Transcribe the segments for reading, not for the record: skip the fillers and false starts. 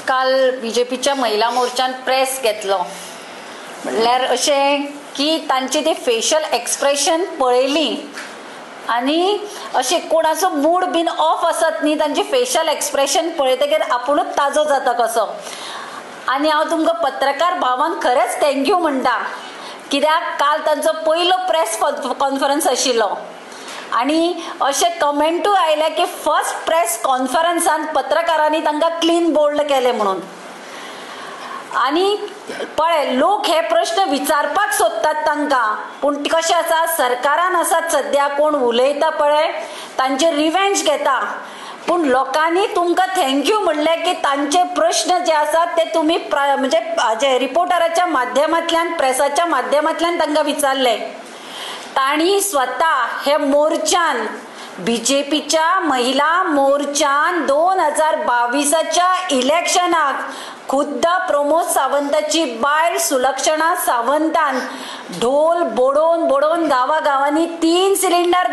काल बीजेपीच्या महिला मोर्चान प्रेस घेतलो म्हणल्यार अशें की तांची ती फेशियल एक्सप्रेशन पळयली आनी अशें कोणाचो मूड बीन ऑफ आसत न्ही तांची फेशियल एक्सप्रेशन पळयतकीर आपुणूच ताजो जाता कसो. आनी हांव तुमकां पत्रकार भावांक खरेंच थँक्यू म्हणटा कित्याक काल तांचो पयलो प्रेस कॉन्फरन्स आशिल्लो आनी अशें कमेंटूय आयले की फर्स्ट प्रेस कॉन्फरन्सान पत्रकारांनी तांकां क्लीन बोल्ड केले म्हणून. आनी पळय लोक हे प्रश्न विचारपाक सोदतात तांकां पूण कशें आसा सरकारान आसात सद्या कोण उलयता पळय तांचे रिवेंज घेता पूण लोकांनी तुमकां थँक्यू म्हणलें की तांचे प्रश्न जे आसात ते तुमी म्हणजे रिपोर्टराच्या माध्यमांतल्यान प्रेसाच्या माध्यमांतल्यान तांकां विचारले. तांणी स्वता हे मोर्चान बीजेपीच्या महिला मोर्चान 2022च्या इलेक्शनाक खुद्द प्रमोद सावंताची बायल सुलक्षणा सावंतान ढोल बोडोवन बोडोवन गांवांनी 3 सिलिंडर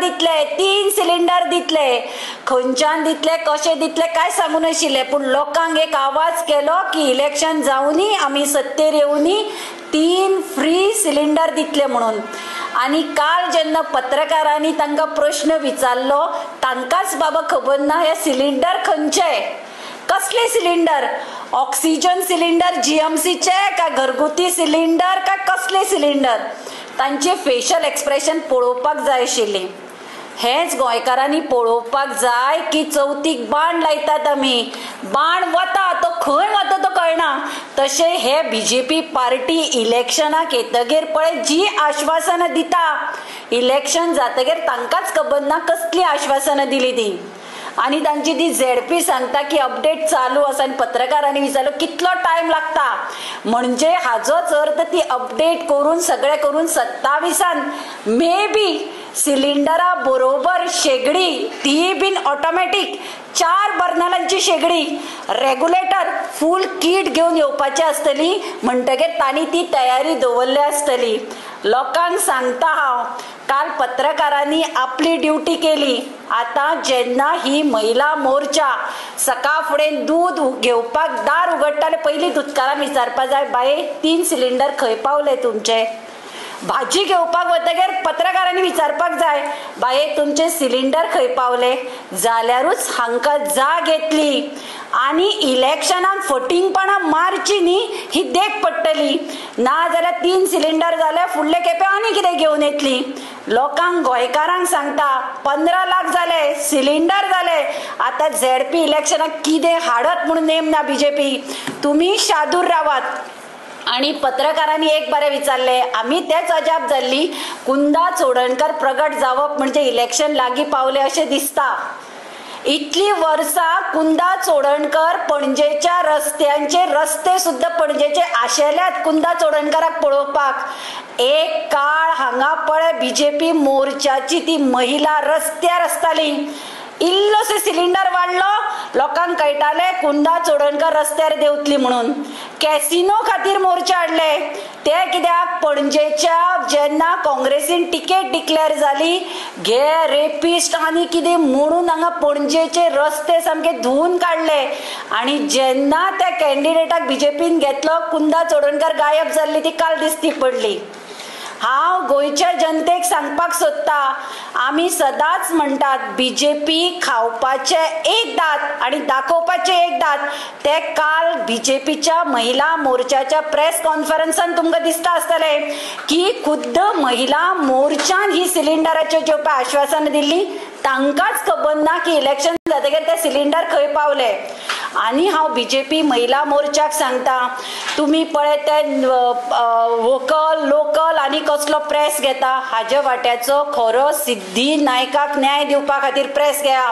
दितले खंयच्यान दितले कशें दितले काय सांगू नाशिल्ले पूण लोकांक एक आवाज केलो की इलेक्शन जावनी आमी सत्तेर येवनी 3 फ्री सिलिंडर दितले म्हणून. आनी काल जेन्ना पत्रकारांनी तांकां प्रश्न विचारलो तांकांच बाबा खबर ना हे सिलिंडर खंयचे कसले सिलिंडर ऑक्सिजन सिलिंडर जीएमसीचे काय घरगुती सिलिंडर काय कसले सिलिंडर तांचे फेशियल एक्सप्रेशन पळोवपाक जाय आशिल्ली. हेच गोंयकारांनी पळोवपाक जाय की चवथीक बाण लायतात आमी बाण वता तो खंय वता तो कळना तशें हे बीजेपी पार्टी इलेक्शनाक येतगीर पळय जी आश्वासनां दिता इलेक्शन जातगीर तांकांच खबर ना कसली आश्वासनां दिली ती. आनी तांची ती झेडपी सांगता की अपडेट चालू आसा आनी पत्रकारांनी विचारलो कितलो टायम लागता म्हणजे हाजोच अर्थ ती अपडेट करून सगळें करून 27 मे बी सिलिंडरा बरोबर शेगडी ती बीन ऑटोमॅटिक 4 बर्नरांची शेगडी रेग्युलेटर फूल किट घेवन येवपाची आसतली म्हणटकीर तांणी ती तयारी दवरली आसतली. लोकांक सांगता हांव काल पत्रकारांनी आपली ड्युटी केली. आता जेन्ना ही महिला मोर्चा सकाळ फुडें दूध घेवपाक दार उगडटाले पयलीं दुधकारांक विचारपा जाय बाये 3 सिलिंडर खंय पावले तुमचे. भाजी घेवपाक वतगीर पत्रकारांनी विचारपाक जाय बाये तुमचे सिलिंडर खंय पावले जाल्यारूच हांकां जाग येतली आनी इलेक्शनाक फटिंगपणां मारची न्ही ही देख पडटली ना जाल्यार 3 सिलिंडर जाल्यार फुडले खेपे आनी कितें घेवन येतली. लोकांक गोंयकारांक सांगता 15 लाख जाले सिलिंडर जाले आतां झेडपी इलेक्शनाक कितें हाडत म्हणून नेम ना बीजेपी तुमी शादूर रावात. आणि पत्रकारांनी एक बरें विचारले आमी तेच अजाप जाल्ली कुंदा चोडणकर प्रगट जावप म्हणजे इलेक्शन लागीं पावले अशें दिसता. इतली वर्सां कुंदा चोडणकर पणजेच्या रस्त्यांचे रस्ते सुद्धा पणजेचे आशेल्यात कुंदा चोडणकराक पळोवपाक. एक काळ हांगा पळय बीजेपी मोर्चाची ती महिला रस्त्यार आसताली इल्लोसो सिलिंडर वाडलो लोकांक कळटाले कुंदा चोडणकर रस्त्यार देवतली म्हणून. कॅसिनो खातीर मोर्चा हाडले ते कित्याक पणजेच्या जेन्ना काँग्रेसीन टिकेट डिक्लेअर जाली घे रेपिस्ट आनी कितें म्हणून हांगा पणजेचे रस्ते सामके धुवन काडले आनी जेन्ना त्या कॅन्डिडेटाक बीजेपीन घेतलो कुंदा चोडणकर गायब जाल्ली ती काल दिसती पडली. हांव गोंयच्या जनतेक सांगपाक सोदता आमी सदांच म्हणटात बीजेपी खावपाचे एक दात आनी दाखोवपाचे एक दात ते काल बीजेपीच्या महिला मोर्चाच्या प्रेस कॉन्फरन्सान तुमकां दिसता आसतले की खुद्द महिला मोर्चान ही सिलिंडराच्यो ज्यो पळय आश्वासनां दिल्ली तांकांच खबर ना की इलेक्शन जातकीर ते सिलिंडर खंय पावले. आनी हांव बीजेपी महिला मोर्चाक सांगता तुमी पळय ते वोकल लोकल आनी कसलो प्रेस घेता हाजे वाट्याचो खरो सिद्धी नायकाक न्याय दिवपा खातीर प्रेस घेया.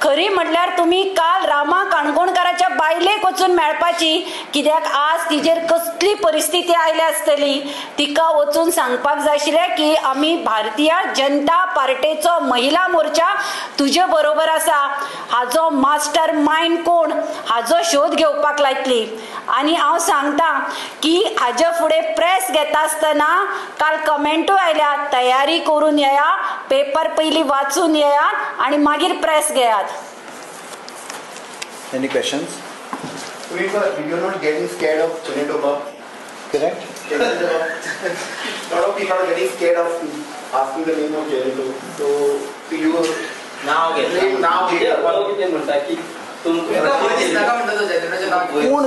खरी म्हटल्यार तुमी काल रामा काणकोणकाराच्या बायलेक वचून मेळपाची कित्याक आज तिजेर कसली परिस्थिती आयली आसतली तिका वचून सांगपाक जाय आशिल्लें की आमी भारतीय जनता पार्टीचो महिला मोर्चा तुजे बरोबर आसा हाजो मास्टर मायंड कोण हाजो शोध घेवपाक लायतली. आनी हांव सांगता की हाजे फुडें प्रेस घेता आसतना काल कमेंटूय आयल्या तयारी करून येया पेपर पयलीं वाचून येयात आनी मागीर प्रेस घेयात. Any questions? You're not getting scared of Janeto Bob. Correct? A lot of people are getting scared of asking the name of Janeto. So you नाव घेतलं नाव घेतलं ते म्हणता की तुम कोण